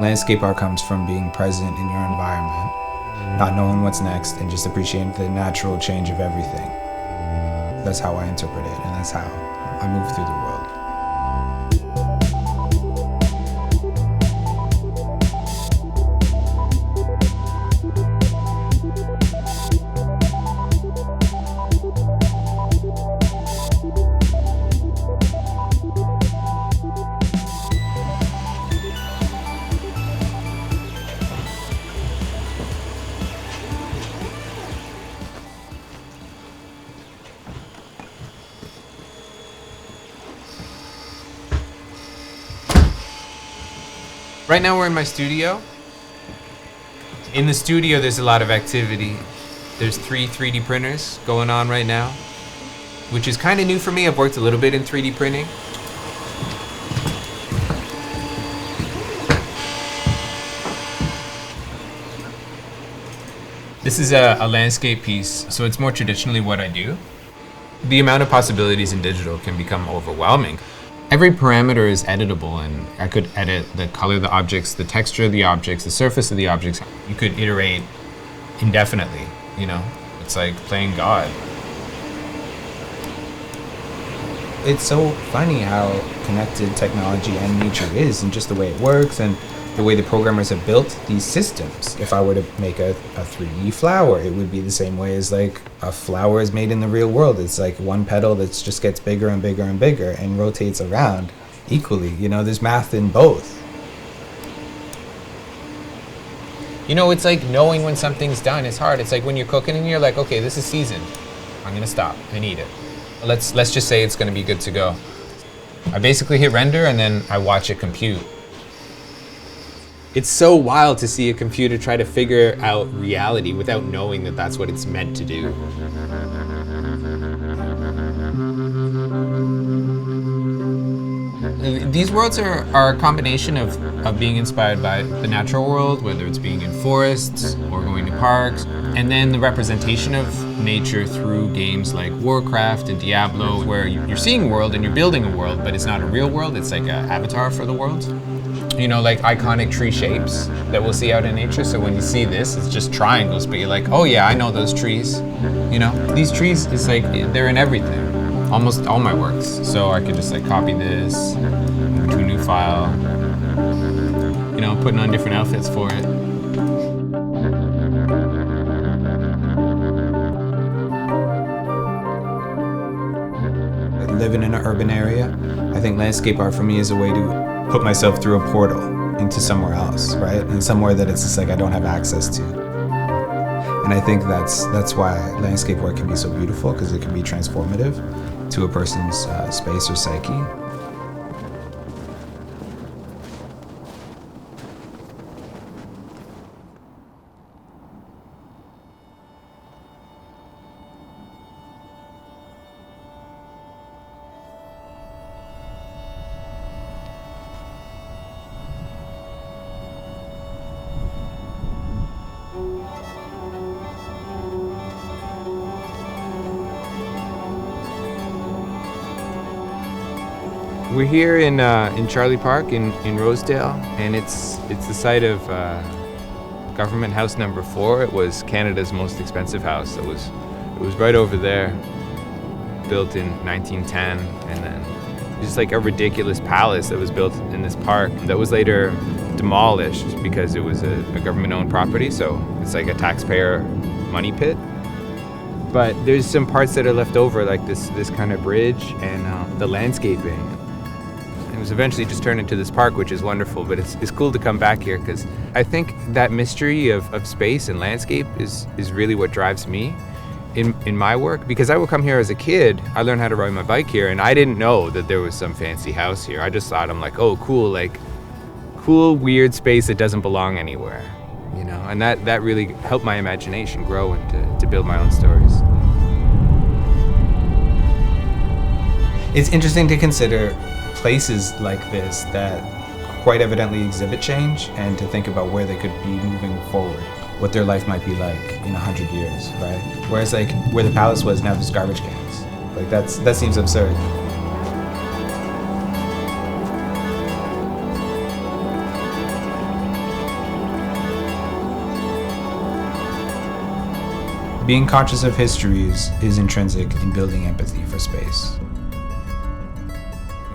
Landscape art comes from being present in your environment, not knowing what's next, and just appreciating the natural change of everything. That's how I interpret it, and that's how I move through the world. Right now we're in my studio. In the studio there's a lot of activity. There's 3 3D printers going on right now, which is kind of new for me. I've worked a little bit in 3D printing. This is a landscape piece, so it's more traditionally what I do. The amount of possibilities in digital can become overwhelming. Every parameter is editable, and I could edit the color of the objects, the texture of the objects, the surface of the objects. You could iterate indefinitely, you know? It's like playing God. It's so funny how connected technology and nature is, and just the way it works, and the way the programmers have built these systems. If I were to make a 3D flower, it would be the same way as like a flower is made in the real world. It's like one petal that just gets bigger and bigger and bigger and rotates around equally. You know, there's math in both. You know, it's like knowing when something's done. It's hard. It's like when you're cooking and you're like, okay, this is seasoned. I'm gonna stop and eat it. Let's just say it's gonna be good to go. I basically hit render and then I watch it compute. It's so wild to see a computer try to figure out reality without knowing that that's what it's meant to do. These worlds are a combination of being inspired by the natural world, whether it's being in forests or going to parks, and then the representation of nature through games like Warcraft and Diablo, where you're seeing a world and you're building a world, but it's not a real world, it's like an avatar for the world. You know, like iconic tree shapes that we'll see out in nature. So when you see this, it's just triangles, but you're like, oh yeah, I know those trees. You know, these trees, it's like, they're in everything. Almost all my works. So I could just like copy this, move to a new file, you know, putting on different outfits for it. Living in an urban area, I think landscape art for me is a way to put myself through a portal into somewhere else, right? And somewhere that it's just like I don't have access to. And I think that's why landscape work can be so beautiful, because it can be transformative to a person's space or psyche. We're here in Charlie Park in Rosedale, and it's the site of Government House Number 4. It was Canada's most expensive house. It was right over there, built in 1910, and then just like a ridiculous palace that was built in this park that was later demolished because it was a government-owned property. So it's like a taxpayer money pit. But there's some parts that are left over, like this kind of bridge and the landscaping. It was eventually just turned into this park, which is wonderful, but it's cool to come back here because I think that mystery of space and landscape is really what drives me in my work. Because I would come here as a kid, I learned how to ride my bike here, and I didn't know that there was some fancy house here. I just thought, I'm like, oh, cool, weird space that doesn't belong anywhere, you know? And that really helped my imagination grow and to build my own stories. It's interesting to consider places like this that quite evidently exhibit change, and to think about where they could be moving forward, what their life might be like in 100 years, right? Whereas like where the palace was, now there's garbage cans. Like that seems absurd. Being conscious of history is intrinsic in building empathy for space.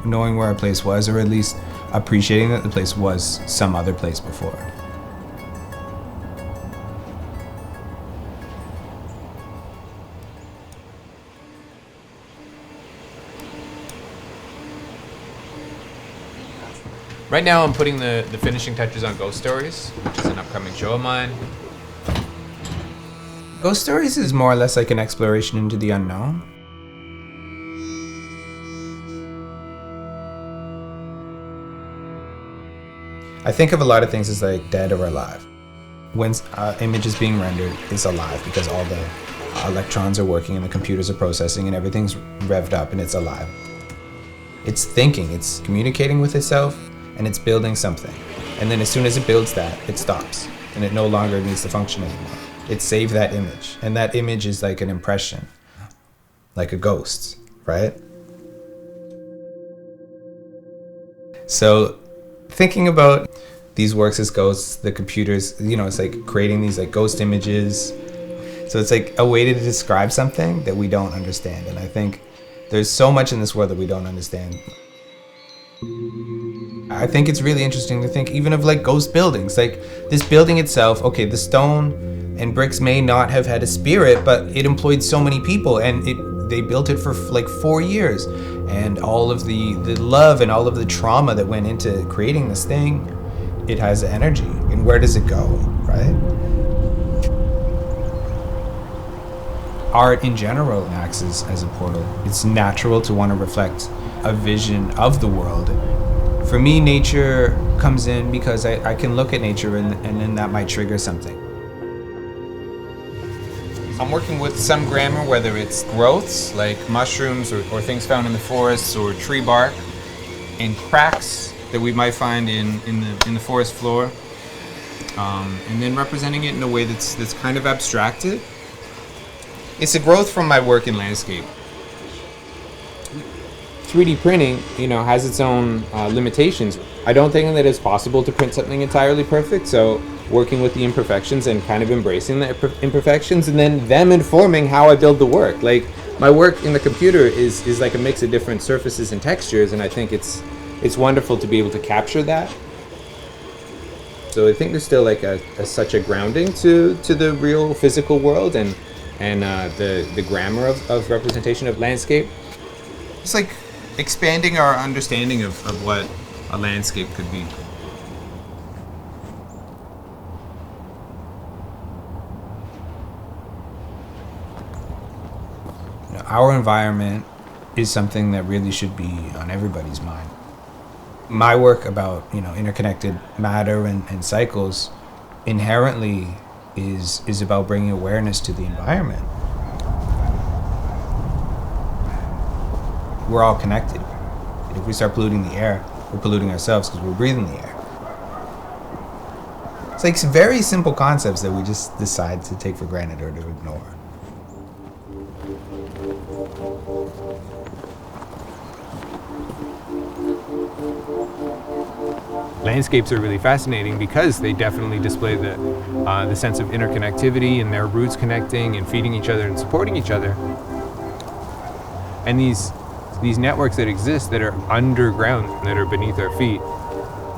Knowing where a place was, or at least appreciating that the place was some other place before. Right now I'm putting the finishing touches on Ghost Stories, which is an upcoming show of mine. Ghost Stories is more or less like an exploration into the unknown. I think of a lot of things as like dead or alive. When image is being rendered, it's alive because all the electrons are working and the computers are processing and everything's revved up and it's alive. It's thinking, it's communicating with itself, and it's building something. And then as soon as it builds that, it stops and it no longer needs to function anymore. It saved that image, and that image is like an impression, like a ghost, right? So thinking about these works as ghosts, the computers, it's like creating these like ghost images. So it's like a way to describe something that we don't understand. And I think there's so much in this world that we don't understand. I think it's really interesting to think even of like ghost buildings, like this building itself. Okay, the stone and bricks may not have had a spirit, but it employed so many people, and they built it for like 4 years, and all of the love and all of the trauma that went into creating this thing, it has energy. And where does it go, right? Art in general acts as a portal. It's natural to want to reflect a vision of the world. For me, nature comes in because I can look at nature and then that might trigger something. I'm working with some grammar, whether it's growths like mushrooms or things found in the forests, or tree bark, and cracks that we might find in the forest floor, and then representing it in a way that's kind of abstracted. It's a growth from my work in landscape. 3D printing, has its own limitations. I don't think that it's possible to print something entirely perfect, so working with the imperfections and kind of embracing the imperfections, and then them informing how I build the work. Like, my work in the computer is like a mix of different surfaces and textures, and I think it's wonderful to be able to capture that. So I think there's still like such a grounding to the real physical world and the grammar of representation of landscape. It's like expanding our understanding of what a landscape could be. Our environment is something that really should be on everybody's mind. My work about interconnected matter and cycles inherently is about bringing awareness to the environment. We're all connected. If we start polluting the air, we're polluting ourselves because we're breathing the air. It's like some very simple concepts that we just decide to take for granted or to ignore. Landscapes are really fascinating because they definitely display the sense of interconnectivity and their roots connecting and feeding each other and supporting each other. And these networks that exist that are underground, that are beneath our feet,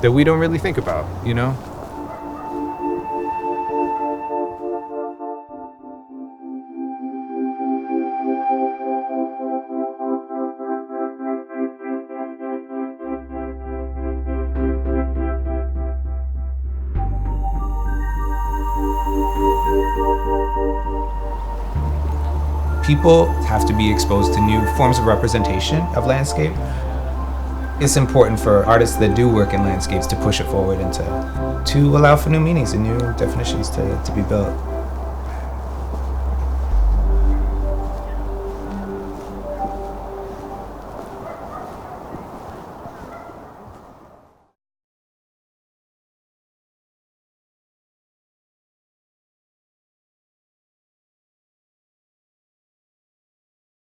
that we don't really think about, People have to be exposed to new forms of representation of landscape. It's important for artists that do work in landscapes to push it forward and to allow for new meanings and new definitions to be built.